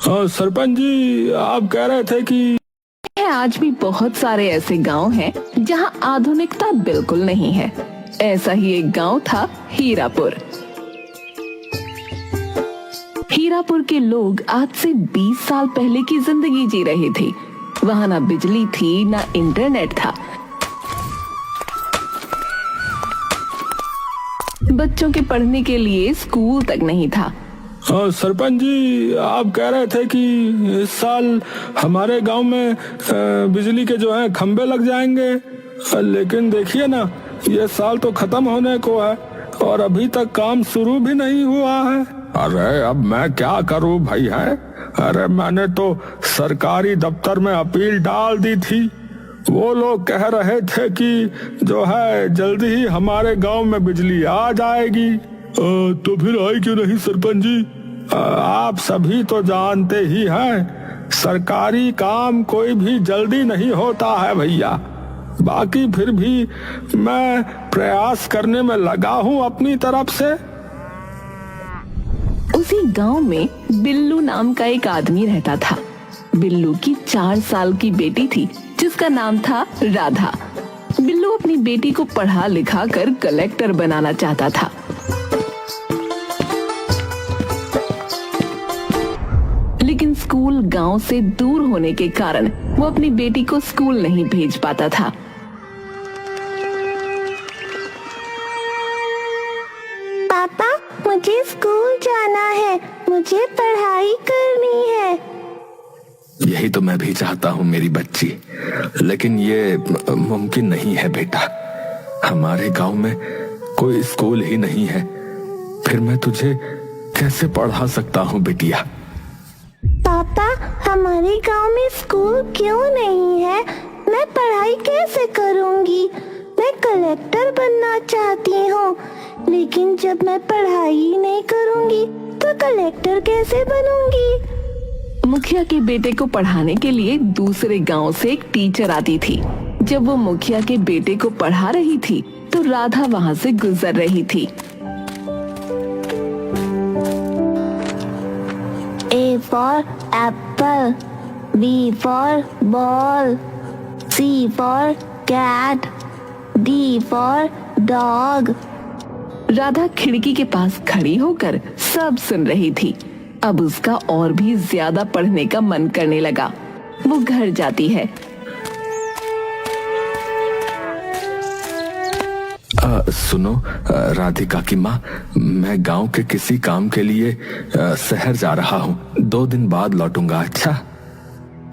हाँ सरपंच जी, आप कह रहे थे कि आज भी बहुत सारे ऐसे गांव हैं जहां आधुनिकता बिल्कुल नहीं है। ऐसा ही एक गांव था हीरापुर। हीरापुर के लोग आज से 20 साल पहले की जिंदगी जी रहे थे। वहां ना बिजली थी, ना इंटरनेट था। बच्चों के पढ़ने के लिए स्कूल तक नहीं था। हाँ सरपंच जी, आप कह रहे थे कि इस साल हमारे गांव में बिजली के जो है खंबे लग जाएंगे। लेकिन देखिए ना, ये साल तो खत्म होने को है और अभी तक काम शुरू भी नहीं हुआ है। अरे अब मैं क्या करूं भाई है। अरे मैंने तो सरकारी दफ्तर में अपील डाल दी थी। वो लोग कह रहे थे कि जो है जल्दी ही हमारे गांव में बिजली आ जाएगी। तो फिर आई क्यों नहीं सरपंच जी? आप सभी तो जानते ही हैं, सरकारी काम कोई भी जल्दी नहीं होता है भैया। बाकी फिर भी मैं प्रयास करने में लगा हूँ अपनी तरफ से। उसी गांव में बिल्लू नाम का एक आदमी रहता था। बिल्लू की 4 साल की बेटी थी जिसका नाम था राधा। बिल्लू अपनी बेटी को पढ़ा लिखा कर कलेक्टर बनाना चाहता था। लेकिन स्कूल गांव से दूर होने के कारण वो अपनी बेटी को स्कूल नहीं भेज पाता था। पापा, मुझे स्कूल जाना है, मुझे पढ़ाई करनी है। यही तो मैं भी चाहता हूँ मेरी बच्ची, लेकिन ये मुमकिन नहीं है बेटा। हमारे गांव में कोई स्कूल ही नहीं है। फिर मैं तुझे कैसे पढ़ा सकता हूँ बेटिया? पापा, हमारे गांव में स्कूल क्यों नहीं है? मैं पढ़ाई कैसे करूंगी? मैं कलेक्टर बनना चाहती हूँ, लेकिन जब मैं पढ़ाई ही नहीं करूंगी तो कलेक्टर कैसे बनूंगी? मुखिया के बेटे को पढ़ाने के लिए दूसरे गांव से एक टीचर आती थी। जब वो मुखिया के बेटे को पढ़ा रही थी तो राधा वहां से गुजर रही थी। A for apple, B for ball, C for cat, D for dog. Radha खिड़की के पास खड़ी होकर सब सुन रही थी। अब उसका और भी ज्यादा पढ़ने का मन करने लगा। वो घर जाती है। सुनो राधिका की माँ, मैं गांव के किसी काम के लिए शहर जा रहा हूँ। 2 दिन बाद लौटूंगा। अच्छा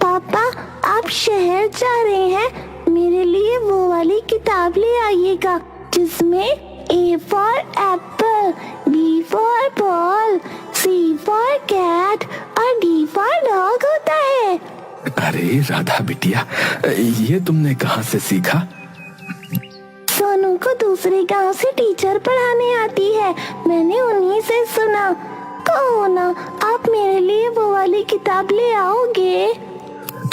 पापा, आप शहर जा रहे हैं? मेरे लिए वो वाली किताब ले आइएगा जिसमें A for apple, B for ball, C for cat और D for dog होता है। अरे राधा बिटिया, ये तुमने कहाँ से सीखा? सोनू को दूसरे गांव से टीचर पढ़ाने आती है, मैंने उन्हीं से सुना। कहो ना, आप मेरे लिए वो वाली किताब ले आओगे?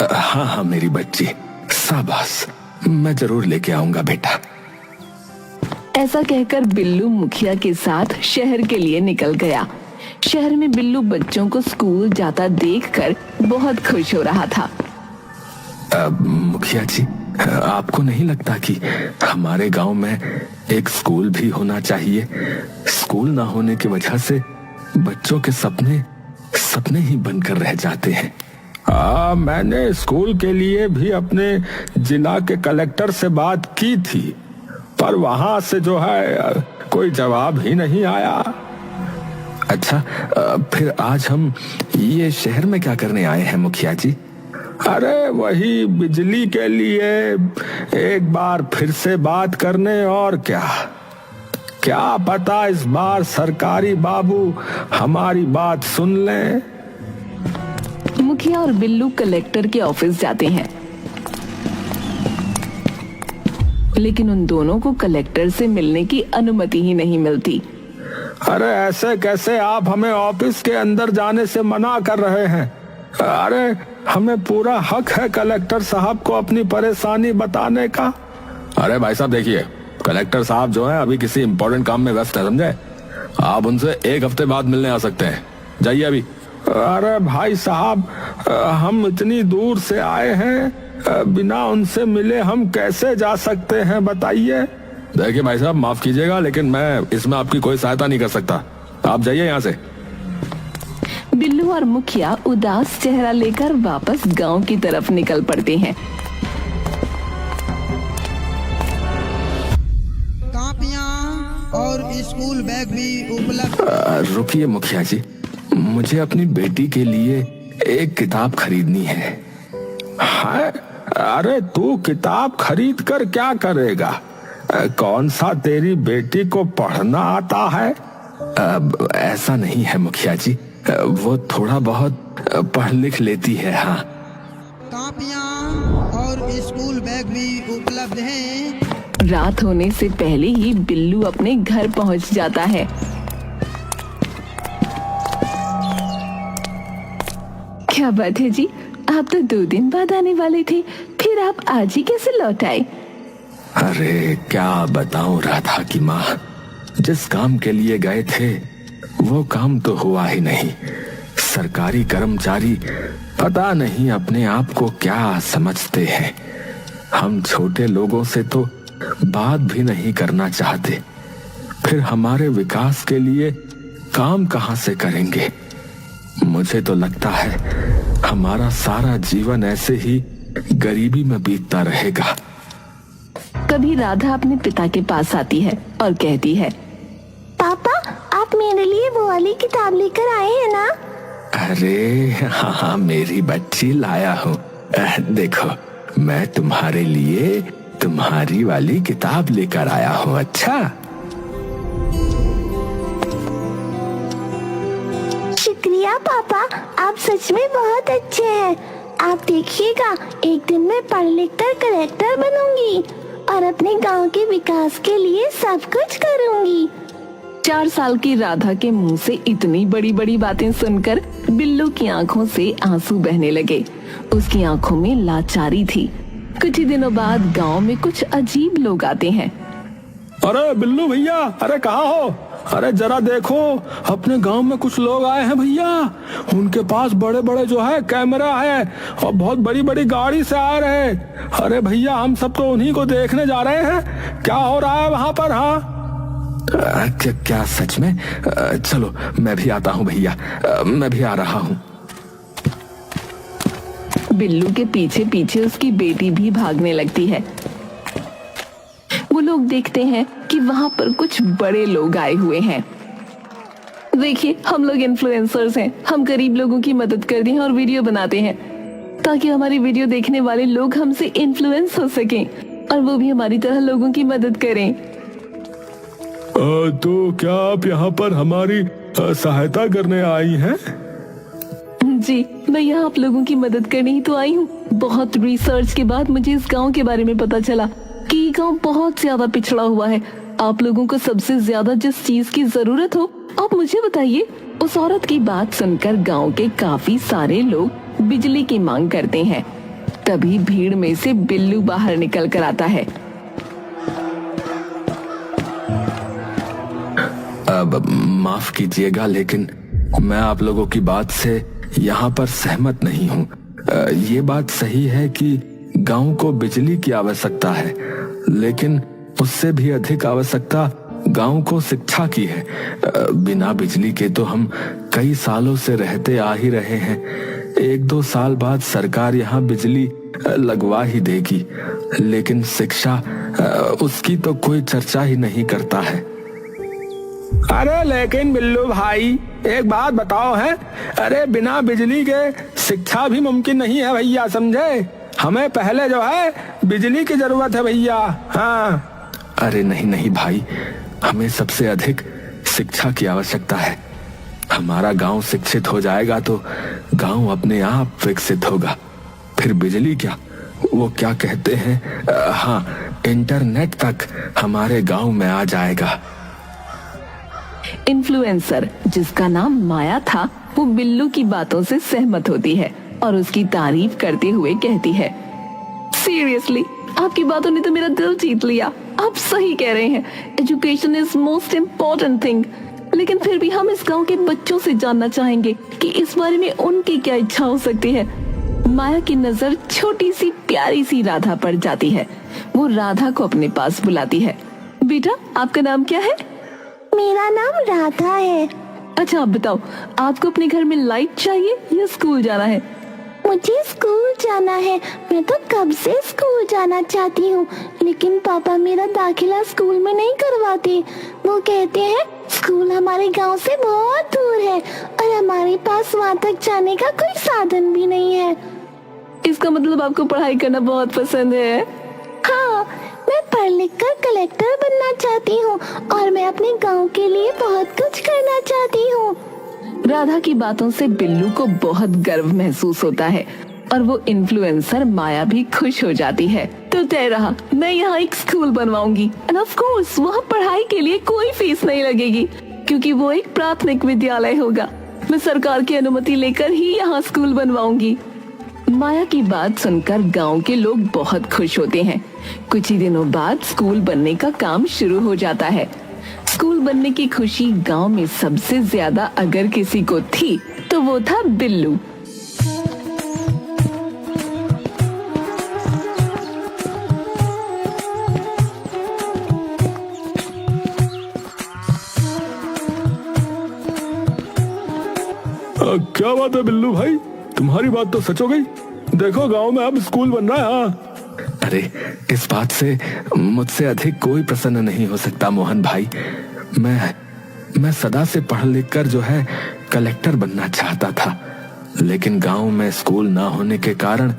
हाँ हाँ मेरी बच्ची, शाबाश, मैं जरूर लेके आऊंगा बेटा। ऐसा कहकर बिल्लू मुखिया के साथ शहर के लिए निकल गया। शहर में बिल्लू बच्चों को स्कूल जाता देखकर बहुत खुश हो रहा था। मुखिया जी, आपको नहीं लगता कि हमारे गांव में एक स्कूल भी होना चाहिए? स्कूल ना होने की वजह से बच्चों के सपने ही बनकर रह जाते हैं। मैंने स्कूल के लिए भी अपने जिला के कलेक्टर से बात की थी, पर वहां से जो है कोई जवाब ही नहीं आया। अच्छा, फिर आज हम ये शहर में क्या करने आए हैं मुखिया जी? अरे वही बिजली के लिए एक बार फिर से बात करने, और क्या पता इस बार सरकारी बाबू हमारी बात सुन लें। मुखिया और बिल्लू कलेक्टर के ऑफिस जाते हैं, लेकिन उन दोनों को कलेक्टर से मिलने की अनुमति ही नहीं मिलती। अरे ऐसे कैसे आप हमें ऑफिस के अंदर जाने से मना कर रहे हैं? अरे हमें पूरा हक है कलेक्टर साहब को अपनी परेशानी बताने का। अरे भाई साहब देखिए, कलेक्टर साहब जो है अभी किसी इम्पोर्टेंट काम में व्यस्त है, समझे? आप उनसे 1 हफ्ते बाद मिलने आ सकते हैं। जाइए अभी। अरे भाई साहब, हम इतनी दूर से आए हैं, बिना उनसे मिले हम कैसे जा सकते हैं बताइए। देखिए भाई साहब, माफ कीजिएगा लेकिन मैं इसमें आपकी कोई सहायता नहीं कर सकता, आप जाइए यहाँ से। बिल्लू और मुखिया उदास चेहरा लेकर वापस गांव की तरफ निकल पड़ते हैं। कॉपियां और स्कूल बैग भी उपलब्ध। रुकिए मुखिया जी, मुझे अपनी बेटी के लिए एक किताब खरीदनी है। अरे तू किताब खरीद कर क्या करेगा? कौन सा तेरी बेटी को पढ़ना आता है? ऐसा नहीं है मुखिया जी, वो थोड़ा बहुत पढ़ लिख लेती है। हाँ, कॉपियां और स्कूल बैग भी उपलब्ध हैं। रात होने से पहले ही बिल्लू अपने घर पहुंच जाता है। क्या बात है जी, आप तो 2 दिन बाद आने वाले थे, फिर आप आज ही कैसे लौट आए? अरे क्या बताऊं राधा की माँ, जिस काम के लिए गए थे वो काम तो हुआ ही नहीं। सरकारी कर्मचारी पता नहीं अपने आप को क्या समझते हैं। हम छोटे लोगों से तो बात भी नहीं करना चाहते, फिर हमारे विकास के लिए काम कहां से करेंगे? मुझे तो लगता है हमारा सारा जीवन ऐसे ही गरीबी में बीतता रहेगा। कभी राधा अपने पिता के पास आती है और कहती है, पापा आप मेरे लिए वो वाली किताब लेकर आए हैं ना? अरे हाँ, मेरी बच्ची लाया हूँ। देखो, मैं तुम्हारे लिए तुम्हारी वाली किताब लेकर आया हूँ। अच्छा, शुक्रिया पापा, आप सच में बहुत अच्छे हैं। आप देखिएगा, एक दिन मैं पढ़ लिख कर कलेक्टर बनूंगी और अपने गांव के विकास के लिए सब कुछ करूंगी। 4 साल की राधा के मुंह से इतनी बड़ी बड़ी बातें सुनकर बिल्लू की आंखों से आंसू बहने लगे। उसकी आंखों में लाचारी थी। कुछ ही दिनों बाद गांव में कुछ अजीब लोग आते हैं। अरे बिल्लू भैया, अरे कहाँ हो? अरे जरा देखो, अपने गांव में कुछ लोग आए हैं भैया। उनके पास बड़े बड़े जो है कैमरा है और बहुत बड़ी बड़ी गाड़ी से आ रहे हैं। अरे भैया, हम सब तो उन्हीं को देखने जा रहे हैं। क्या हो रहा है वहाँ पर? हाँ क्या सच में? चलो मैं भी आता हूँ भैया, मैं भी आ रहा हूँ। बिल्लू के पीछे पीछे उसकी बेटी भी भागने लगती है। वो लोग देखते हैं कि वहां पर कुछ बड़े लोग आए हुए हैं। देखिए, हम लोग इन्फ्लुएंसर्स हैं, हम गरीब लोगों की मदद करते हैं और वीडियो बनाते हैं ताकि हमारी वीडियो देखने वाले लोग हमसे इन्फ्लुएंस हो सकें और वो भी हमारी तरह लोगों की मदद करें। तो क्या आप यहाँ पर हमारी सहायता करने आई हैं? जी, मैं यहाँ आप लोगों की मदद करने ही तो आई हूँ। बहुत रिसर्च के बाद मुझे इस गांव के बारे में पता चला कि ये गांव बहुत ज्यादा पिछड़ा हुआ है। आप लोगों को सबसे ज्यादा जिस चीज की जरूरत हो आप मुझे बताइए। उस औरत की बात सुनकर गांव के काफी सारे लोग बिजली की मांग करते हैं। तभी भीड़ में से बिल्लू बाहर निकल कर आता है। अब माफ कीजिएगा लेकिन मैं आप लोगों की बात से यहाँ पर सहमत नहीं हूँ। ये बात सही है कि गांव को बिजली की आवश्यकता है, लेकिन उससे भी अधिक आवश्यकता गांव को शिक्षा की है। बिना बिजली के तो हम कई सालों से रहते आ ही रहे हैं। 1-2 साल बाद सरकार यहाँ बिजली लगवा ही देगी, लेकिन शिक्षा उसकी तो कोई चर्चा ही नहीं करता है। अरे लेकिन बिल्लू भाई, एक बात बताओ है, अरे बिना बिजली के शिक्षा भी मुमकिन नहीं है भैया, समझे? हमें पहले जो है बिजली की जरूरत है भैया। हाँ, अरे नहीं नहीं भाई, हमें सबसे अधिक शिक्षा की आवश्यकता है। हमारा गांव शिक्षित हो जाएगा तो गांव अपने आप विकसित होगा। फिर बिजली क्या, वो क्या कहते हैं, हाँ, इंटरनेट तक हमारे गांव में आ जाएगा। इन्फ्लुएंसर जिसका नाम माया था, वो बिल्लू की बातों से सहमत होती है और उसकी तारीफ करते हुए कहती है, सीरियसली आपकी बातों ने तो मेरा दिल जीत लिया। आप सही कह रहे हैं, education is most important thing. लेकिन फिर भी हम इस गांव के बच्चों से जानना चाहेंगे कि इस बारे में उनकी क्या इच्छा हो सकती है। माया की नजर छोटी सी प्यारी सी राधा पर जाती है। वो राधा को अपने पास बुलाती है। बेटा, आपका नाम क्या है? मेरा नाम राधा है। अच्छा, आप बताओ, आपको अपने घर में लाइट चाहिए या स्कूल जाना है? मुझे स्कूल जाना है। मैं तो कब से स्कूल जाना चाहती हूँ, लेकिन पापा मेरा दाखिला स्कूल में नहीं करवाते। वो कहते हैं स्कूल हमारे गांव से बहुत दूर है और हमारे पास वहाँ तक जाने का कोई साधन भी नहीं है। इसका मतलब आपको पढ़ाई करना बहुत पसंद है? हाँ, मैं पढ़ लिख कर कलेक्टर बनना चाहती हूँ और मैं अपने गांव के लिए बहुत कुछ करना चाहती हूँ। राधा की बातों से बिल्लू को बहुत गर्व महसूस होता है और वो इन्फ्लुएंसर माया भी खुश हो जाती है। तो तय रहा, मैं यहाँ एक स्कूल बनवाऊंगी एंड ऑफ कोर्स वहाँ पढ़ाई के लिए कोई फीस नहीं लगेगी, क्योंकि वो एक प्राथमिक विद्यालय होगा। मैं सरकार की अनुमति लेकर ही यहाँ स्कूल बनवाऊंगी। माया की बात सुनकर गांव के लोग बहुत खुश होते हैं। कुछ ही दिनों बाद स्कूल बनने का काम शुरू हो जाता है। स्कूल बनने की खुशी गांव में सबसे ज्यादा अगर किसी को थी तो वो था बिल्लू। क्या बात है बिल्लू भाई, तुम्हारी बात तो सच हो गई। देखो गांव में अब स्कूल बन रहा है। हाँ, अरे इस बात से मुझसे अधिक कोई प्रसन्न नहीं हो सकता मोहन भाई। मैं सदा से पढ़ लिख कर जो है कलेक्टर बनना चाहता था, लेकिन गांव में स्कूल ना होने के कारण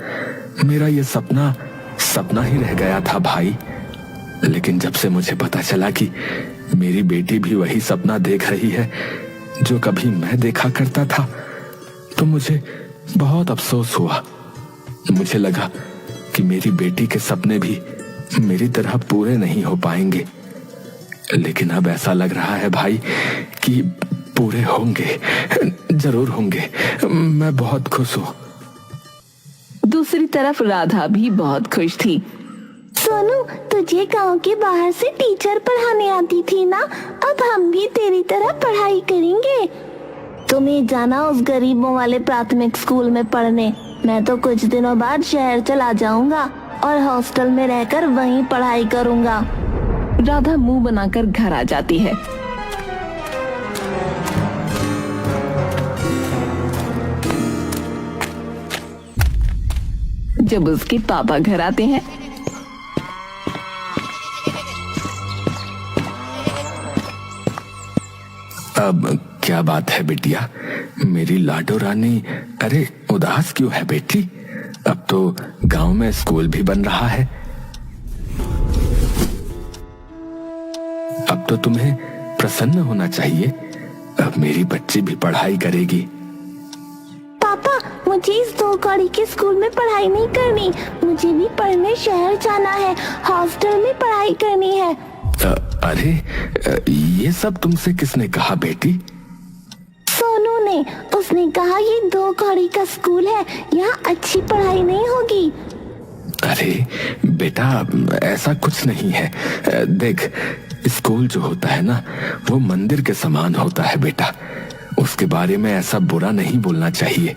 मेरा ये सपना ही रह गया था भाई। लेकिन जब से मुझे पता चला कि मेरी बेटी भी वही सपना देख रही है जो कभी मैं देखा करता था, तो मुझे बहुत अफसोस हुआ। मुझे लगा कि मेरी बेटी के सपने भी मेरी तरह पूरे नहीं हो पाएंगे, लेकिन अब ऐसा लग रहा है भाई कि पूरे होंगे, जरूर होंगे। मैं बहुत खुश हूँ। दूसरी तरफ राधा भी बहुत खुश थी। सोनू, तुझे गांव के बाहर से टीचर पढ़ाने आती थी ना, अब हम भी तेरी तरह पढ़ाई करेंगे। तुम्हें जाना उस गरीबों वाले प्राथमिक स्कूल में पढ़ने। मैं तो कुछ दिनों बाद शहर चला जाऊंगा और हॉस्टल में रहकर वहीं पढ़ाई करूंगा। राधा मुंह बनाकर घर आ जाती है। जब उसके पापा घर आते हैं अब क्या बात है बिटिया, मेरी लाडो रानी, अरे उदास क्यों है बेटी? अब तो गांव में स्कूल भी बन रहा है। अब तो तुम्हें प्रसन्न होना चाहिए। अब मेरी बच्ची भी पढ़ाई करेगी। पापा, मुझे इस 2 कौड़ी के स्कूल में पढ़ाई नहीं करनी। मुझे भी पढ़ने शहर जाना है, हॉस्टल में पढ़ाई करनी है। अरे ये सब तुमसे किसने कहा बेटी? सोनू ने। उसने कहा ये 2 कौड़ी का स्कूल है, यहाँ अच्छी पढ़ाई नहीं होगी। अरे बेटा, ऐसा कुछ नहीं है। देख, स्कूल जो होता है ना, वो मंदिर के समान होता है बेटा। उसके बारे में ऐसा बुरा नहीं बोलना चाहिए।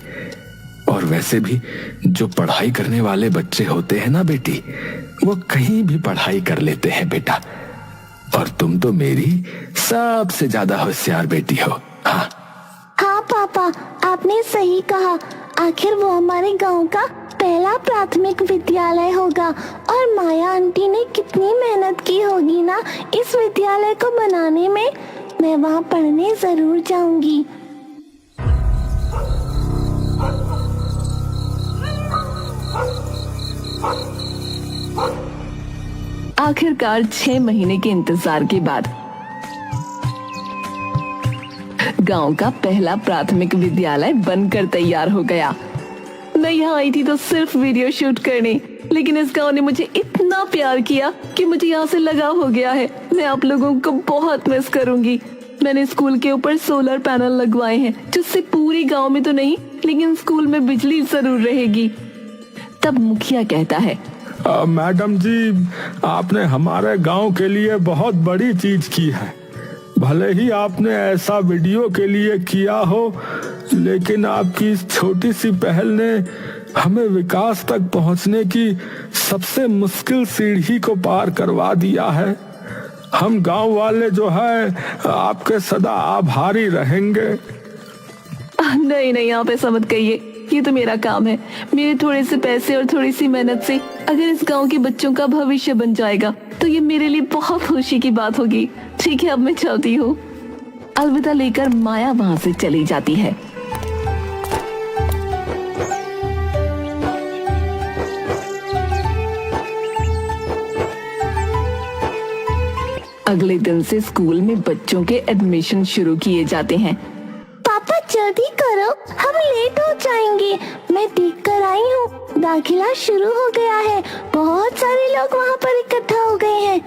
और वैसे भी जो पढ़ाई करने वाले बच्चे होते हैं ना बेटी, वो कहीं भी पढ़ाई कर लेते हैं बेटा। और तुम तो मेरी सबसे ज्यादा होशियार बेटी हो। हाँ हाँ पापा, आपने सही कहा। आखिर वो हमारे गांव का पहला प्राथमिक विद्यालय होगा और माया आंटी ने कितनी मेहनत की होगी ना इस विद्यालय को बनाने में। मैं वहाँ पढ़ने जरूर जाऊंगी। आखिरकार 6 महीने के इंतजार के बाद गांव का पहला प्राथमिक विद्यालय बनकर तैयार हो गया। मैं यहाँ आई थी तो सिर्फ वीडियो शूट करने, लेकिन इस गांव ने मुझे इतना प्यार किया कि मुझे यहाँ से लगाव हो गया है। मैं आप लोगों को बहुत मिस करूंगी। मैंने स्कूल के ऊपर सोलर पैनल लगवाए हैं, जिससे पूरे गांव में तो नहीं, लेकिन स्कूल में बिजली जरूर रहेगी। तब मुखिया कहता है, मैडम जी, आपने हमारे गांव के लिए बहुत बड़ी चीज की है। भले ही आपने ऐसा वीडियो के लिए किया हो, लेकिन आपकी इस छोटी सी पहल ने हमें विकास तक पहुंचने की सबसे मुश्किल सीढ़ी को पार करवा दिया है। हम गांव वाले जो है आपके सदा आभारी रहेंगे। नहीं नहीं, आप ऐसा मत कहिए, ये तो मेरा काम है। मेरे थोड़े से पैसे और थोड़ी सी मेहनत से अगर इस गांव के बच्चों का भविष्य बन जाएगा तो ये मेरे लिए बहुत खुशी की बात होगी। ठीक है, अब मैं चलती हूँ। अलविदा लेकर माया वहाँ से चली जाती है। अगले दिन से स्कूल में बच्चों के एडमिशन शुरू किए जाते हैं। पापा जल्दी करो, हम लेट हो जाएंगे। मैं देख कर आई हूँ, दाखिला शुरू हो गया है। बहुत सारे लोग वहाँ पर इकट्ठा हो गए हैं।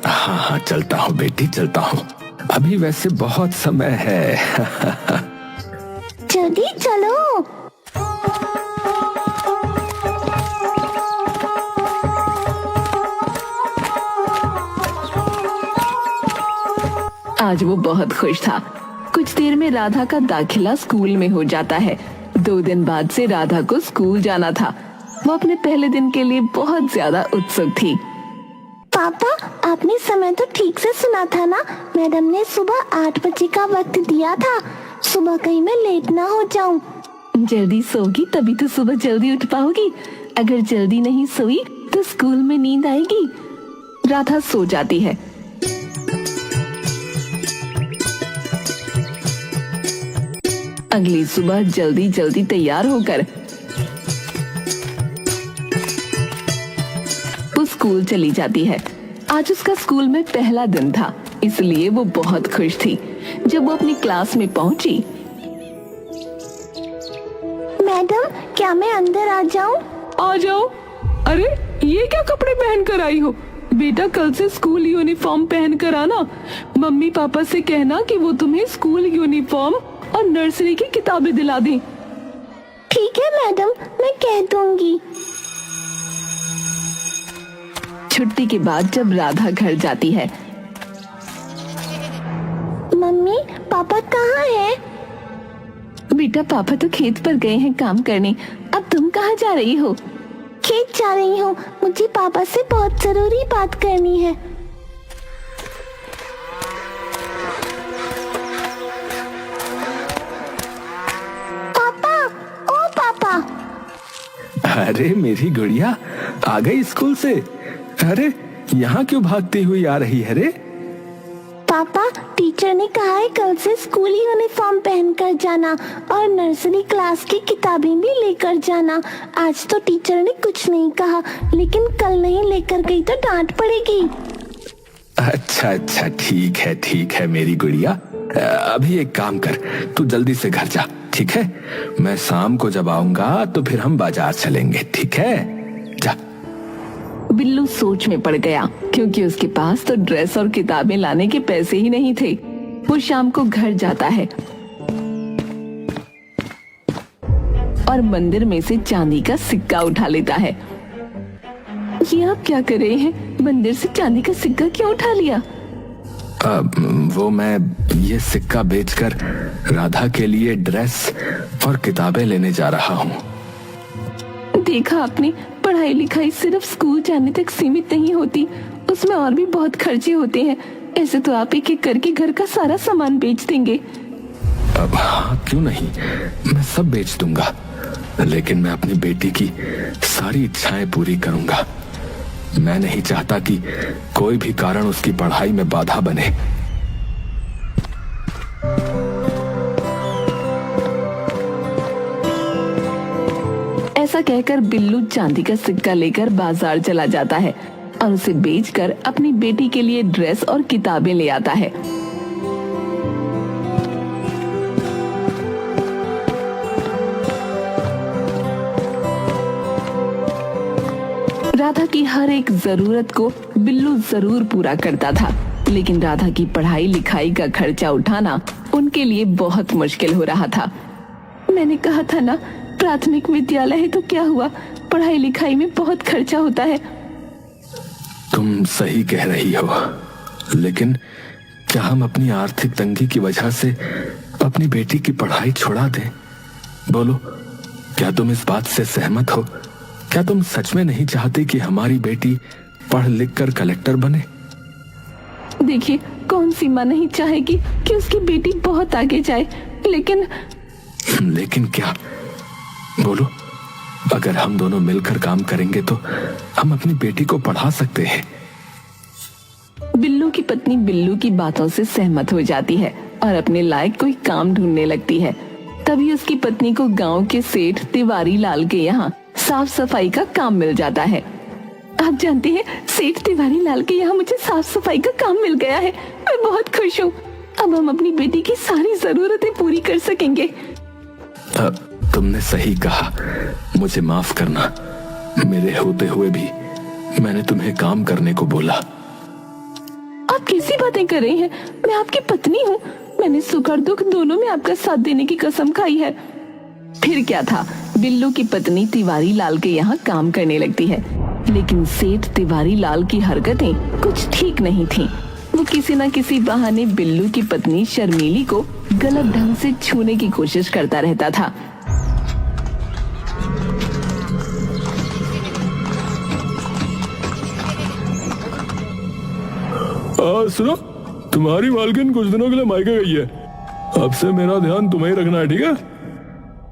हाँ हाँ, चलता हूँ बेटी, चलता हूँ। अभी वैसे बहुत समय है। जल्दी चलो। आज वो बहुत खुश था। कुछ देर में राधा का दाखिला स्कूल में हो जाता है। 2 दिन बाद से राधा को स्कूल जाना था। वो अपने पहले दिन के लिए बहुत ज्यादा उत्सुक थी। पापा, आपने समय तो ठीक से सुना था ना? मैडम ने सुबह 8 बजे का वक्त दिया था। सुबह कहीं मैं लेट ना हो जाऊं। जल्दी सोगी तभी तो सुबह जल्दी उठ पाओगी। अगर जल्दी नहीं सोई तो स्कूल में नींद आएगी। राधा सो जाती है। अगली सुबह जल्दी जल्दी तैयार होकर वो स्कूल चली जाती है। आज उसका स्कूल में पहला दिन था, इसलिए वो बहुत खुश थी। जब वो अपनी क्लास में पहुंची, मैडम, क्या मैं अंदर आ जाऊं? आ जाओ। अरे ये क्या कपड़े पहन कर आई हो? बेटा, कल से स्कूल यूनिफॉर्म पहन कर आना। मम्मी पापा से कहना कि वो तुम्हें स्कूल यूनिफॉर्म और नर्सरी की किताबें दिला दें। ठीक है मैडम, मैं कह दूंगी। छुट्टी के बाद जब राधा घर जाती है, मम्मी पापा कहाँ हैं? बेटा, पापा तो खेत पर गए हैं काम करने। अब तुम कहाँ जा रही हो? खेत जा रही हूँ, मुझे पापा से बहुत जरूरी बात करनी है। पापा, ओ पापा। अरे मेरी गुड़िया, आ गई स्कूल से? अरे यहाँ क्यों भागती हुई आ रही है रे? पापा, टीचर ने कहा है कल से स्कूल यूनिफॉर्म पहन कर जाना और नर्सरी क्लास की किताबें भी लेकर जाना। आज तो टीचर ने कुछ नहीं कहा, लेकिन कल नहीं लेकर गई तो डांट पड़ेगी। अच्छा अच्छा, ठीक है मेरी गुड़िया। अभी एक काम कर, तू जल्दी से घर जा, ठीक है? मैं शाम को जब आऊंगा तो फिर हम बाजार चलेंगे, ठीक है? जा। बिल्लू सोच में पड़ गया, क्योंकि उसके पास तो ड्रेस और किताबें लाने के पैसे ही नहीं थे। वो शाम को घर जाता है और मंदिर में से चांदी का सिक्का उठा लेता है। ये आप क्या कर रहे हैं? मंदिर से चांदी का सिक्का क्यों उठा लिया? वो मैं ये सिक्का बेचकर राधा के लिए ड्रेस और किताबें लेने जा रहा हूँ। देखा आपने, पढ़ाई लिखाई सिर्फ स्कूल जाने तक सीमित नहीं होती, उसमें और भी बहुत खर्चे होते हैं। ऐसे तो आप एक एक करके घर का सारा सामान बेच देंगे। हाँ, क्यों नहीं, मैं सब बेच दूंगा, लेकिन मैं अपनी बेटी की सारी इच्छाएं पूरी करूंगा। मैं नहीं चाहता कि कोई भी कारण उसकी पढ़ाई में बाधा बने। ऐसा कहकर बिल्लू चांदी का सिक्का लेकर बाजार चला जाता है और उसे बेचकर अपनी बेटी के लिए ड्रेस और किताबें ले आता है। राधा की हर एक जरूरत को बिल्लू जरूर पूरा करता था, लेकिन राधा की पढ़ाई लिखाई का खर्चा उठाना उनके लिए बहुत मुश्किल हो रहा था। मैंने कहा था ना, प्राथमिक विद्यालय है तो क्या हुआ, पढ़ाई लिखाई में बहुत खर्चा होता है। तुम सही कह रही हो, लेकिन क्या हम अपनी आर्थिक तंगी की वजह से अपनी बेटी की पढ़ाई छुड़ा दें? बोलो, क्या तुम इस बात से सहमत हो? क्या तुम सच में नहीं चाहते कि हमारी बेटी पढ़ लिख कर कलेक्टर बने? देखिए, कौन सी माँ नहीं चाहेगी कि उसकी बेटी बहुत आगे जाए, लेकिन क्या? बोलो, अगर हम दोनों मिलकर काम करेंगे तो हम अपनी बेटी को पढ़ा सकते हैं। बिल्लू की पत्नी बिल्लू की बातों से सहमत हो जाती है और अपने लायक कोई काम ढूंढने लगती है। तभी उसकी पत्नी को गांव के सेठ तिवारी लाल के यहाँ साफ सफाई का काम मिल जाता है। आप जानते हैं, सेठ तिवारी लाल के यहाँ मुझे साफ सफाई का काम मिल गया है। मैं बहुत खुश हूँ। अब हम अपनी बेटी की सारी जरूरतें पूरी कर सकेंगे। तुमने सही कहा। मुझे माफ करना, मेरे होते हुए भी मैंने तुम्हें काम करने को बोला। आप कैसी बातें कर रहे हैं? मैं आपकी पत्नी हूँ। मैंने सुख और दुख दोनों में आपका साथ देने की कसम खाई है। फिर क्या था, बिल्लू की पत्नी तिवारी लाल के यहाँ काम करने लगती है। लेकिन सेठ तिवारी लाल की हरकतें कुछ ठीक नहीं थीं। वो किसी न किसी बहाने बिल्लू की पत्नी शर्मीली को गलत ढंग से छूने की कोशिश करता रहता था। सुनो, तुम्हारी मालकिन कुछ दिनों के लिए मायके गई है। अब से मेरा ध्यान तुम्हें ही रखना है, ठीक है?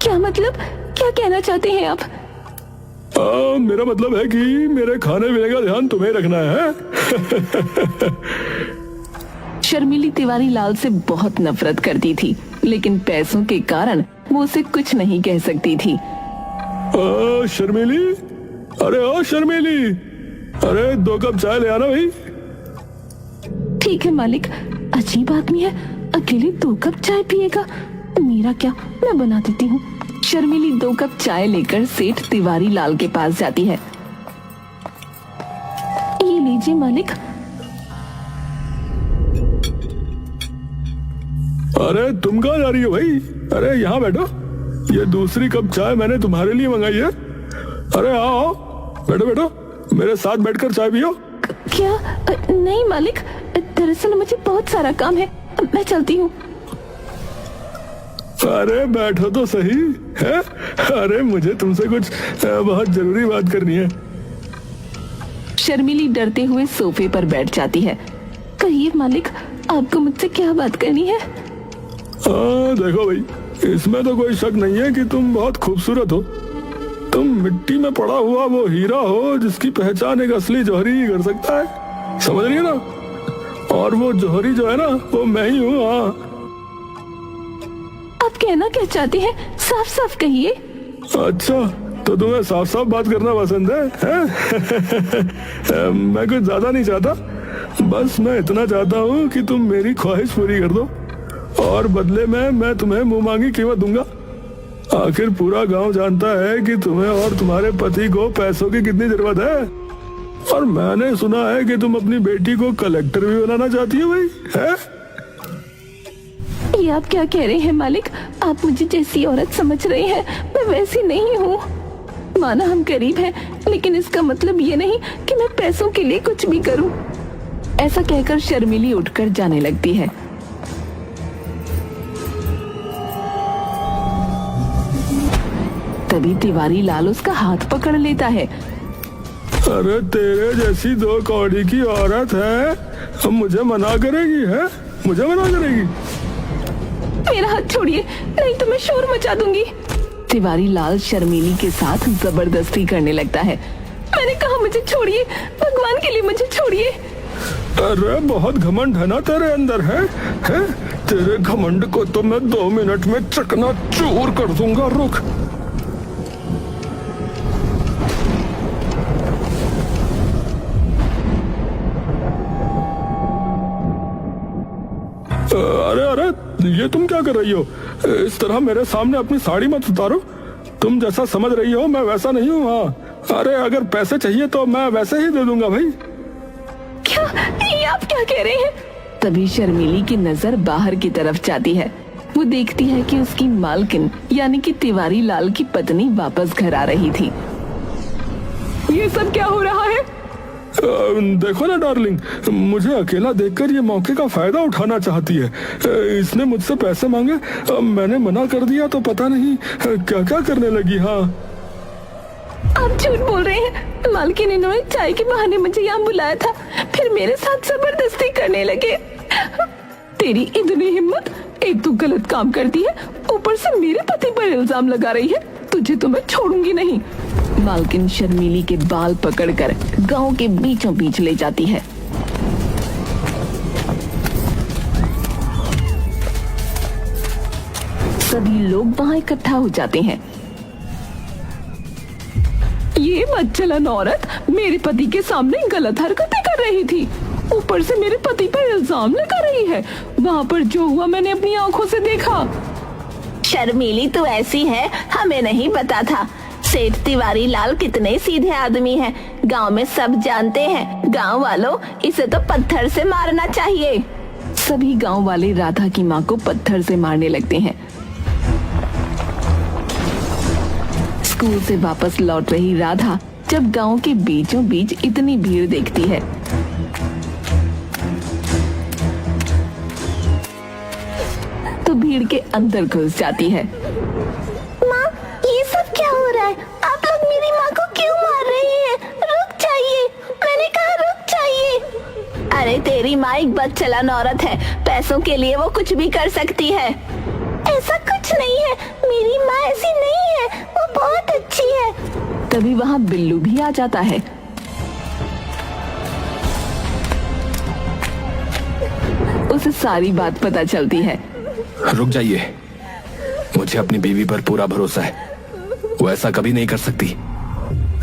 क्या मतलब? क्या कहना चाहते हैं आप? मेरा मतलब है कि मेरे खाने पीने का ध्यान तुम्हें रखना है। शर्मिली तिवारी लाल से बहुत नफरत करती थी, लेकिन पैसों के कारण वो उसे कुछ नहीं कह सकती थी। शर्मिली, अरे शर्मिली, अरे 2 कप चाय ले आना भाई। ठीक है मालिक। अजीब आदमी है, अकेले 2 कप चाय पिएगा। मेरा क्या, मैं बना देती हूँ। शर्मिली 2 कप चाय लेकर सेठ तिवारी लाल के पास जाती है। ये लीजिए मालिक। अरे तुम कहाँ जा रही हो भाई? अरे यहाँ बैठो, ये दूसरी कप चाय मैंने तुम्हारे लिए मंगाई है। अरे आओ, बैठो बैठो, मेरे साथ बैठकर चाय पियो। क्या? नहीं मालिक, दरअसल मुझे बहुत सारा काम है, मैं चलती हूँ। अरे बैठो तो सही है। अरे मुझे तुमसे कुछ बहुत जरूरी बात करनी है। शर्मिली डरते हुए सोफे पर बैठ जाती है। कहिए मालिक, आपको मुझसे क्या बात करनी है? देखो भाई, इसमें तो कोई शक नहीं है कि तुम बहुत खूबसूरत हो। तुम मिट्टी में पड़ा हुआ वो हीरा हो जिसकी पहचान एक असली जौहरी ही कर सकता है, समझ रही है ना? और वो जौहरी जो है ना, वो मैं ही हूँ। हाँ, आप कहना क्या चाहते हैं? साफ साफ कहिए। अच्छा, तो तुम्हें साफ साफ बात करना पसंद है? मैं कुछ ज्यादा नहीं चाहता, बस मैं इतना चाहता हूँ कि तुम मेरी ख्वाहिश पूरी कर दो और बदले में मैं तुम्हें मुंह मांगी कीमत दूंगा। आखिर पूरा गांव जानता है कि तुम्हें और तुम्हारे पति को पैसों की कितनी जरूरत है। और मैंने सुना है कि तुम अपनी बेटी को कलेक्टर भी बनाना चाहती हो भाई, है? ये आप क्या कह रहे हैं मालिक? आप मुझे जैसी औरत समझ रहे हैं, मैं वैसी नहीं हूँ। माना हम गरीब हैं, लेकिन इसका मतलब ये नहीं कि मैं पैसों के लिए कुछ भी करूँ। ऐसा कहकर शर्मिली उठकर जाने लगती है। तभी तिवारी लाल उसका हाथ पकड़ लेता है। अरे तेरे जैसी 2 कौड़ी की औरत है, अब मुझे मना करेगी? है, मुझे मना करेगी? मेरा हाथ छोड़िए, नहीं तो मैं शोर मचा दूंगी। तिवारी लाल शर्मिली के साथ जबरदस्ती करने लगता है। मैंने कहा मुझे छोड़िए, भगवान के लिए मुझे छोड़िए। अरे बहुत घमंड है ना तेरे अंदर, है? तेरे घमंड को तो मैं 2 मिनट में चकनाचूर कर दूंगा। रुक। अरे ये तुम क्या कर रही हो? इस तरह मेरे सामने अपनी साड़ी मत उतारो। तुम जैसा समझ रही हो मैं वैसा नहीं हूँ। हाँ, अरे अगर पैसे चाहिए तो मैं वैसे ही दे दूंगा भाई। क्या? ये आप क्या कह रहे हैं? तभी शर्मिली की नजर बाहर की तरफ जाती है। वो देखती है कि उसकी मालकिन यानी कि तिवारी लाल की पत्नी वापस घर आ रही थी। ये सब क्या हो रहा है? देखो ना डार्लिंग, मुझे अकेला देखकर ये मौके का फायदा उठाना चाहती है। इसने मुझसे पैसे मांगे, मैंने मना कर दिया तो पता नहीं क्या क्या करने लगी। हाँ, आप झूठ बोल रहे हैं। मालकिन इन्होंने चाय के बहाने मुझे यहाँ बुलाया था, फिर मेरे साथ जबरदस्ती करने लगे। तेरी इतनी हिम्मत, एक तो गलत काम करती है, ऊपर से मेरे पति पर इल्जाम लगा रही है। तुझे तो मैं छोड़ूंगी नहीं। मालकिन शर्मीली के बाल पकड़कर गांव के बीचों बीच ले जाती है। सभी लोग वहां इकट्ठा हो जाते हैं। ये बदचलन औरत मेरे पति के सामने गलत हरकतें कर रही थी, ऊपर से मेरे पति पर इल्जाम लगा रही है। वहाँ पर जो हुआ मैंने अपनी आंखों से देखा। शर्मीली तो ऐसी है, हमें नहीं पता था। सेठ तिवारी लाल कितने सीधे आदमी हैं, गांव में सब जानते हैं। गांव वालों, इसे तो पत्थर से मारना चाहिए। सभी गांव वाले राधा की माँ को पत्थर से मारने लगते हैं। स्कूल से वापस लौट रही राधा जब गांव के बीचों बीच इतनी भीड़ देखती है तो भीड़ के अंदर घुस जाती है। माँ, ये सब क्या हो रहा है? आप लोग मेरी माँ को क्यों मार रहे हैं? रुक जाइए, मैंने कहा रुक जाइए। अरे तेरी माँ एक बदचलन औरत है, पैसों के लिए वो कुछ भी कर सकती है। ऐसा कुछ नहीं है, मेरी माँ ऐसी नहीं है, वो बहुत अच्छी है। तभी वहाँ बिल्लू भी आ जाता है। उसे सारी बात पता चलती है। रुक जाइए, मुझे अपनी बीवी पर पूरा भरोसा है, वो ऐसा कभी नहीं कर सकती।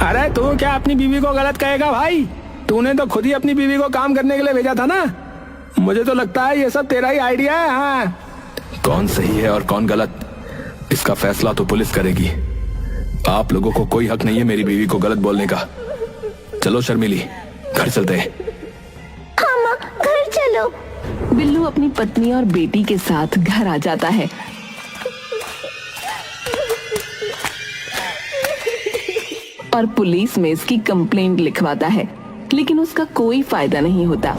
अरे तू क्या अपनी बीवी को गलत कहेगा भाई? तूने तो खुद ही अपनी बीवी को काम करने के लिए भेजा था ना। मुझे तो लगता है ये सब तेरा ही आइडिया है। हाँ, कौन सही है और कौन गलत, इसका फैसला तो पुलिस करेगी। आप लोगों को कोई हक नहीं है मेरी बीवी को गलत बोलने का। चलो शर्मिली, घर चलते हैं। हाँ माँ, घर चलो। बिल्लू अपनी पत्नी और बेटी के साथ घर आ जाता है। और पुलिस में इसकी कंप्लेंट लिखवाता है, लेकिन उसका कोई फायदा नहीं होता,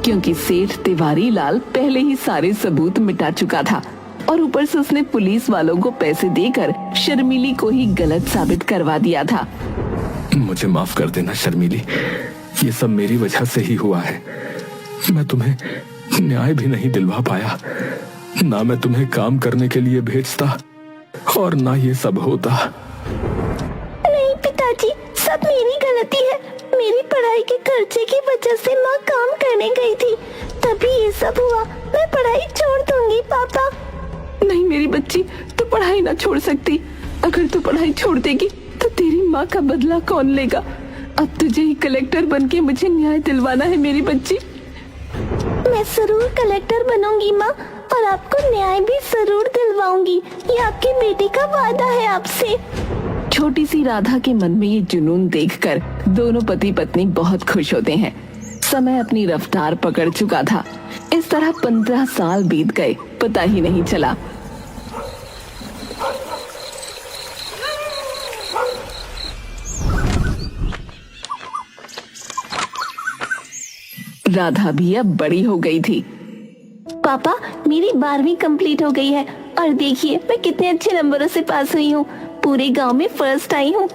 क्योंकि सेठ तिवारी लाल पहले ही सारे सबूत मिटा चुका था और ऊपर से उसने पुलिस वालों को पैसे देकर शर्मिली को ही गलत साबित करवा दिया था। मुझे माफ कर देना शर्मिली, ये सब मेरी वजह से ही हुआ है। मैं तुम्हें न्याय भी नहीं दिलवा पाया, ना मैं तुम्हें काम करने के लिए भेजता और ना ये सब होता। नहीं पिताजी, सब मेरी गलती है। मेरी पढ़ाई के खर्चे की वजह से माँ काम करने गई थी, तभी ये सब हुआ। मैं पढ़ाई छोड़ दूंगी पापा। नहीं मेरी बच्ची, तू पढ़ाई ना छोड़ सकती। अगर तू पढ़ाई छोड़ देगी तो तेरी माँ का बदला कौन लेगा? अब तुझे ही कलेक्टर बनके मुझे न्याय दिलवाना है मेरी बच्ची। मैं जरूर कलेक्टर बनूंगी माँ, और आपको न्याय भी जरूर दिलवाऊंगी। ये आपकी बेटी का वादा है आपसे। छोटी सी राधा के मन में ये जुनून देखकर दोनों पति पत्नी बहुत खुश होते हैं। समय अपनी रफ्तार पकड़ चुका था। इस तरह 15 साल बीत गए, पता ही नहीं चला। राधा भी अब बड़ी हो गई थी। पापा, मेरी 12वीं कंप्लीट हो गई है और देखिए मैं कितने अच्छे नंबरों से पास हुई हूँ। पूरे गांव में फर्स्ट आई हूँ।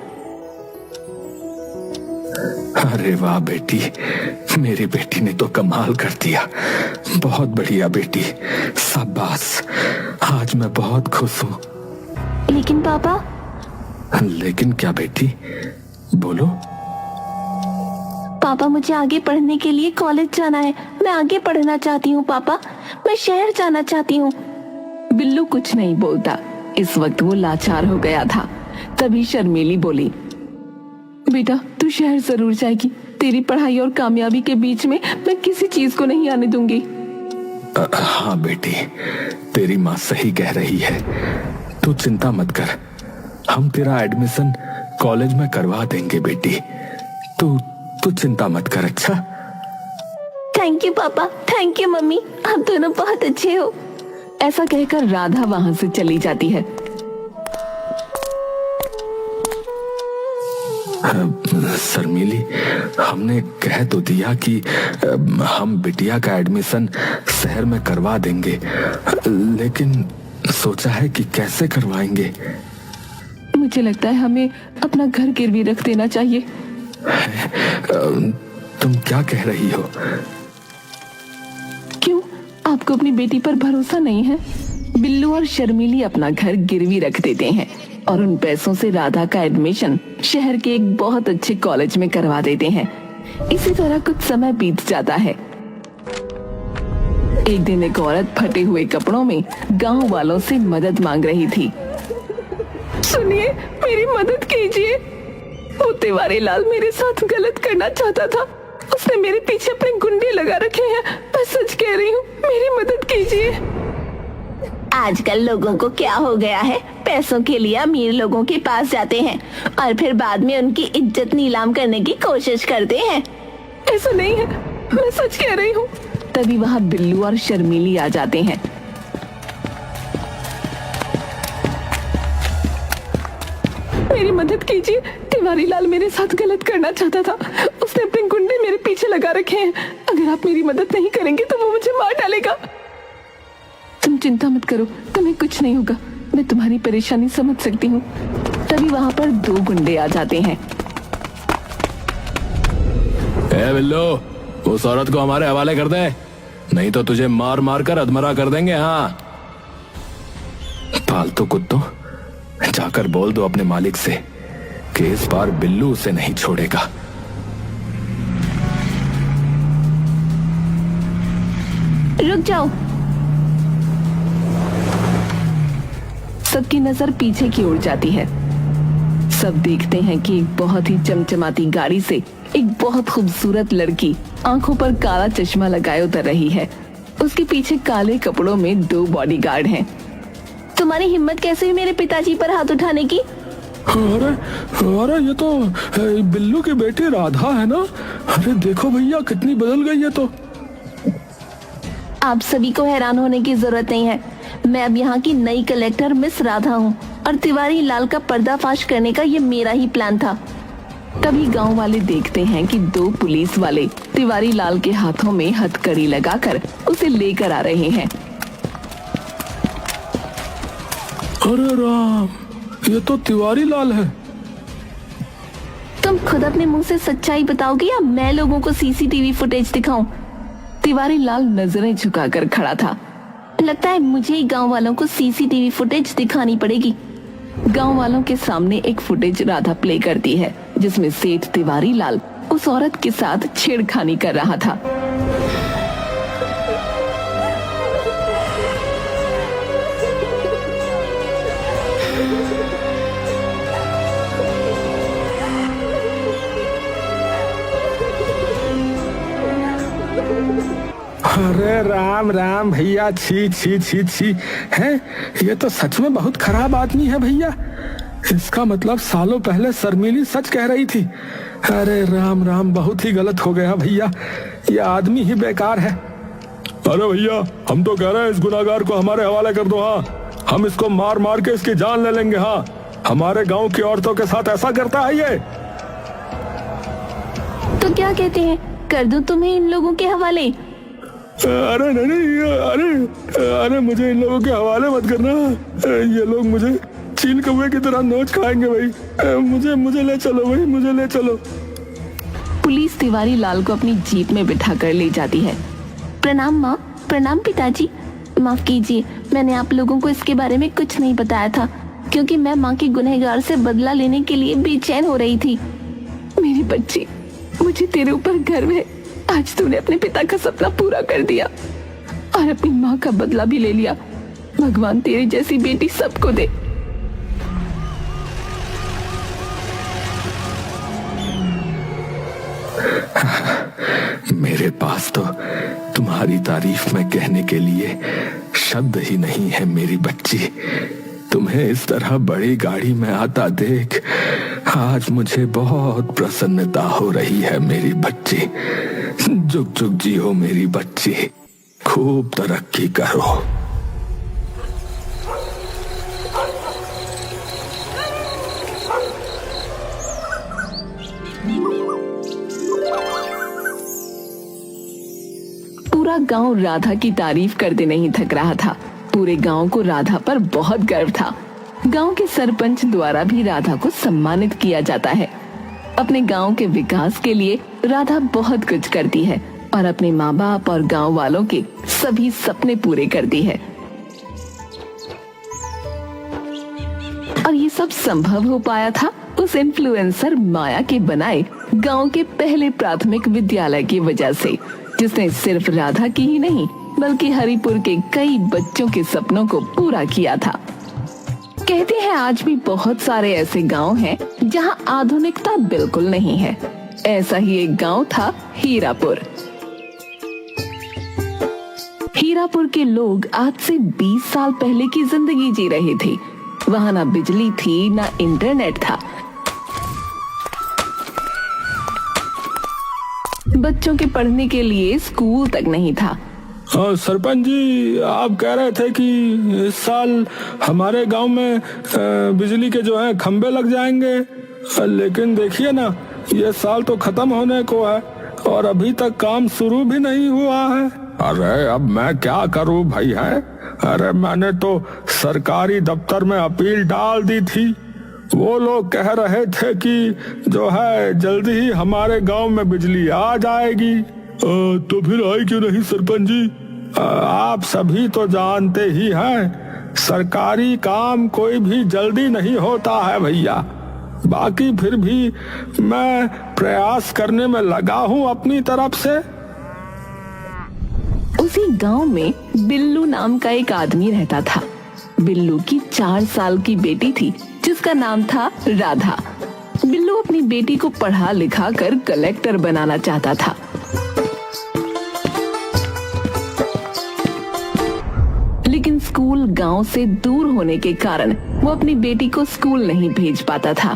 अरे वाह बेटी, मेरी बेटी ने तो कमाल कर दिया। बहुत बढ़िया बेटी, शाबाश। आज मैं बहुत खुश हूँ। लेकिन पापा। लेकिन क्या बेटी, बोलो। पापा, मुझे आगे पढ़ने के लिए कॉलेज जाना है। मैं आगे पढ़ना चाहती हूँ पापा। मैं शहर जाना चाहती हूँ। बिल्लू कुछ नहीं बोलता। इस वक्त वो लाचार हो गया था। तभी शर्मिली बोली, बेटा तू शहर जरूर जाएगी। तेरी पढ़ाई और कामयाबी के बीच में मैं किसी चीज को नहीं आने दूंगी। हाँ बेटी, तेरी माँ सही कह रही है। तू चिंता मत कर, हम तेरा एडमिशन कॉलेज में करवा देंगे बेटी। तू चिंता मत कर। अच्छा, थैंक यू पापा, थैंक यू मम्मी, आप दोनों बहुत अच्छे हो। ऐसा कहकर राधा वहां से चली जाती है। शर्मीली, हमने कह तो दिया कि हम बिटिया का एडमिशन शहर में करवा देंगे, लेकिन सोचा है कि कैसे करवाएंगे। मुझे लगता है हमें अपना घर गिरवी रख देना चाहिए। तुम क्या कह रही हो? क्यों, आपको अपनी बेटी पर भरोसा नहीं है? बिल्लू और शर्मीली अपना घर गिरवी रख देते हैं और उन पैसों से राधा का एडमिशन शहर के एक बहुत अच्छे कॉलेज में करवा देते हैं। इसी तरह कुछ समय बीत जाता है। एक दिन एक औरत फटे हुए कपड़ों में गांव वालों से मदद मांग रही थी। सुनिए, मेरी मदद कीजिए। वो तिवारी लाल मेरे साथ गलत करना चाहता था। उसने मेरे पीछे अपने गुंडे लगा रखे हैं। मैं सच कह रही हूँ, मेरी मदद कीजिए। आजकल लोगों को क्या हो गया है, पैसों के लिए अमीर लोगों के पास जाते हैं और फिर बाद में उनकी इज्जत नीलाम करने की कोशिश करते हैं। ऐसा नहीं है, मैं सच कह रही हूँ। तभी वहाँ बिल्लू और शर्मीली आ जाते हैं। मेरी मदद कीजिए, तिवारी लाल मेरे साथ गलत करना चाहता था। उसने अपने गुंडे मेरे पीछे लगा रखे हैं। अगर आप मेरी मदद नहीं करेंगे तो वो मुझे मार डालेगा। तुम चिंता मत करो, तुम्हें कुछ नहीं होगा। मैं तुम्हारी परेशानी समझ सकती हूँ। तभी वहाँ पर 2 गुंडे आ जाते हैं। ए बिल्लू, उस औरत को हमारे हवाले कर दे, नहीं तो तुझे मार मार कर अधमरा कर देंगे। हाँ, फालतू कुत्तों, जाकर बोल दो अपने मालिक से कि इस बार बिल्लू उसे नहीं छोड़ेगा। रुक जाओ। सबकी नजर पीछे की ओर जाती है। सब देखते हैं कि एक बहुत ही चमचमाती गाड़ी से एक बहुत खूबसूरत लड़की आंखों पर काला चश्मा लगाए उतर रही है। उसके पीछे काले कपड़ों में 2 बॉडीगार्ड हैं। तुम्हारी हिम्मत कैसे हुई मेरे पिताजी पर हाथ उठाने की? अरे अरे, ये तो बिल्लू की बेटी राधा है ना। अरे देखो भैया, कितनी बदल गई है। तो आप सभी को हैरान होने की जरूरत नहीं है। मैं अब यहाँ की नई कलेक्टर मिस राधा हूँ और तिवारी लाल का पर्दाफाश करने का ये मेरा ही प्लान था। तभी गांव वाले देखते हैं कि 2 पुलिस वाले तिवारी लाल के हाथों में हथकड़ी लगाकर उसे लेकर आ रहे हैं। अरे राम, ये तो तिवारी लाल है। तुम खुद अपने मुंह से सच्चाई बताओगे या मैं लोगों को सीसीटीवी फुटेज दिखाऊं? तिवारी लाल नजरें झुकाकर खड़ा था। लगता है मुझे ही गांव वालों को सीसीटीवी फुटेज दिखानी पड़ेगी। गांव वालों के सामने एक फुटेज राधा प्ले करती है जिसमें सेठ तिवारी लाल उस औरत के साथ छेड़खानी कर रहा था। अरे राम राम भैया, छी छी छी छी है। ये तो सच में बहुत खराब आदमी है भैया। इसका मतलब सालों पहले शर्मीली सच कह रही थी। अरे राम राम, बहुत ही गलत हो गया भैया। ये आदमी ही बेकार है। अरे भैया, हम तो कह रहे हैं इस गुनाहगार को हमारे हवाले कर दो। हाँ, हम इसको मार मार के इसकी जान ले लेंगे। हाँ, हमारे गांव की औरतों के साथ ऐसा करता है ये। तो क्या कहते हैं, कर दूं तुम्हें इन लोगों के हवाले? अरे नहीं, अरे मुझे इन लोगों के हवाले मत करना। ये लोग मुझे चील कौवे की तरह नोच खाएंगे भाई। मुझे ले चलो भाई, मुझे ले चलो। पुलिस तिवारी लाल को अपनी जीप में बिठाकर ले जाती है। प्रणाम माँ। प्रणाम पिताजी। माफ कीजिए, मैंने आप लोगों को इसके बारे में कुछ नहीं बताया था क्योंकि मैं माँ के गुनहगार से बदला लेने के लिए बेचैन हो रही थी। मेरी बच्ची, मुझे तेरे ऊपर गर्व है। आज तूने अपने पिता का सपना पूरा कर दिया और अपनी माँ का बदला भी ले लिया। भगवान तेरी जैसी बेटी सबको दे। मेरे पास तो तुम्हारी तारीफ में कहने के लिए शब्द ही नहीं है मेरी बच्ची। तुम्हें इस तरह बड़ी गाड़ी में आता देख आज मुझे बहुत प्रसन्नता हो रही है मेरी बच्ची। जुग जुग जियो मेरी बच्ची, खूब तरक्की करो। पूरा गांव राधा की तारीफ करते नहीं थक रहा था। पूरे गांव को राधा पर बहुत गर्व था। गांव के सरपंच द्वारा भी राधा को सम्मानित किया जाता है। अपने गांव के विकास के लिए राधा बहुत कुछ करती है और अपने माँ बाप और गांव वालों के सभी सपने पूरे करती है। और ये सब संभव हो पाया था उस इन्फ्लुएंसर माया के बनाए गांव के पहले प्राथमिक विद्यालय की वजह से, जिसने सिर्फ राधा की ही नहीं बल्कि हरिपुर के कई बच्चों के सपनों को पूरा किया था। कहते हैं आज भी बहुत सारे ऐसे गांव हैं जहां आधुनिकता बिल्कुल नहीं है। ऐसा ही एक गांव था हीरापुर। हीरापुर के लोग आज से 20 साल पहले की जिंदगी जी रहे थे। वहां ना बिजली थी, ना इंटरनेट था। बच्चों के पढ़ने के लिए स्कूल तक नहीं था। सरपंच जी, आप कह रहे थे कि इस साल हमारे गांव में बिजली के जो है खंबे लग जाएंगे, लेकिन देखिए ना, ये साल तो खत्म होने को है और अभी तक काम शुरू भी नहीं हुआ है। अरे अब मैं क्या करूं भाई है? अरे मैंने तो सरकारी दफ्तर में अपील डाल दी थी। वो लोग कह रहे थे कि जो है जल्दी ही हमारे गांव में बिजली आ जाएगी। तो फिर आई क्यों नहीं सरपंच जी? आप सभी तो जानते ही हैं, सरकारी काम कोई भी जल्दी नहीं होता है भैया। बाकी फिर भी मैं प्रयास करने में लगा हूँ अपनी तरफ से। उसी गांव में बिल्लू नाम का एक आदमी रहता था। बिल्लू की 4 साल की बेटी थी जिसका नाम था राधा। बिल्लू अपनी बेटी को पढ़ा लिखा कर कलेक्टर बनाना चाहता था। लेकिन स्कूल गांव से दूर होने के कारण वो अपनी बेटी को स्कूल नहीं भेज पाता था।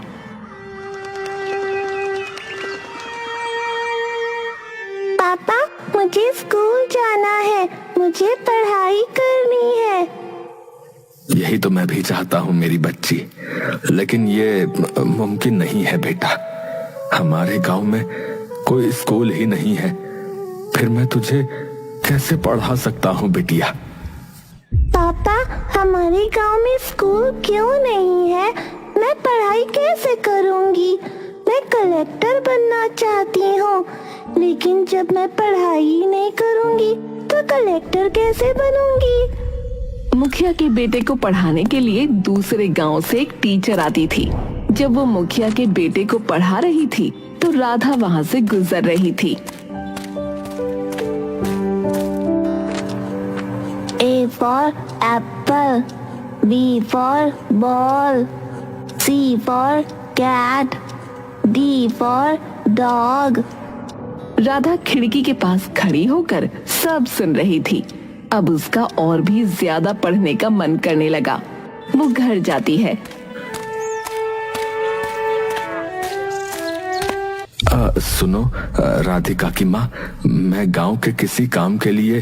पापा, मुझे स्कूल जाना है, मुझे पढ़ाई करनी है। यही तो मैं भी चाहता हूँ मेरी बच्ची, लेकिन ये मुमकिन नहीं है बेटा। हमारे गांव में कोई स्कूल ही नहीं है, फिर मैं तुझे कैसे पढ़ा सकता हूँ बिटिया? पापा, हमारे गांव में स्कूल क्यों नहीं है? मैं पढ़ाई कैसे करूंगी? मैं कलेक्टर बनना चाहती हूँ, लेकिन जब मैं पढ़ाई ही नहीं करूंगी तो कलेक्टर कैसे बनूंगी? मुखिया के बेटे को पढ़ाने के लिए दूसरे गांव से एक टीचर आती थी। जब वो मुखिया के बेटे को पढ़ा रही थी तो राधा वहां से गुजर रही थी। A for apple, B for ball, C for cat, D for dog. Radha खिड़की के पास खड़ी होकर सब सुन रही थी। अब उसका और भी ज्यादा पढ़ने का मन करने लगा। वो घर जाती है। सुनो राधिका की माँ, मैं गांव के किसी काम के लिए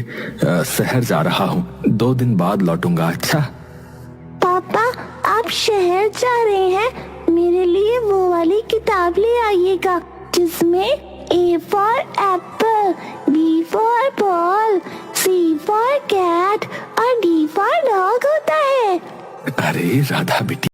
शहर जा रहा हूँ। 2 दिन बाद लौटूंगा। अच्छा पापा, आप शहर जा रहे हैं? मेरे लिए वो वाली किताब ले आइएगा जिसमें A for apple, B for ball, C for cat और D for dog होता है। अरे राधा बेटी,